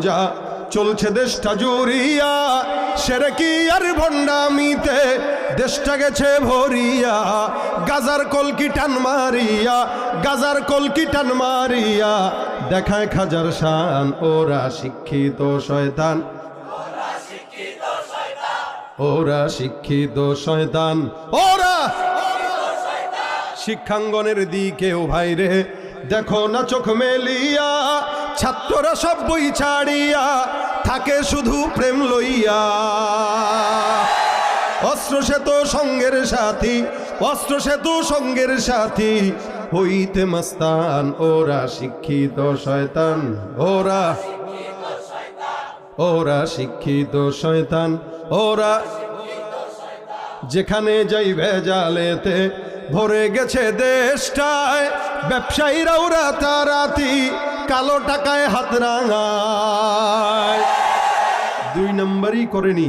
যা চলছে দেশটা জুড়িয়া, সেরেকি আর ভণ্ডামিতে দেশটা গেছে ভরিয়া। গাজার কলকি টান মারিয়া, গাজার কলকি টান মারিয়া দেখায় খাজার শান। ওরা শিক্ষিত শয়তান, ওরা শিক্ষিত শয়তান, ওরা শিক্ষাঙ্গনের দিকেও ভাইরে দেখো না চোখ মেলিয়া। ছাত্ররা সব বই ছাড়িয়া থাকে শুধু প্রেম লইয়া। অস্ত্র সেতু সঙ্গের সাথী, অস্ত্র সেতু সঙ্গের সাথী হইতে মস্তান। ওরা শিক্ষিত শয়তান, ওরা ওরা শিক্ষিত শয়তান, ওরা যেখানে যাই ভেজালেতে ভরে গেছে দেশটায়। ব্যবসায়ীরাও রাতারাতি কালো টাকায় হাত রাঙায়। 2 নম্বরই করেনি।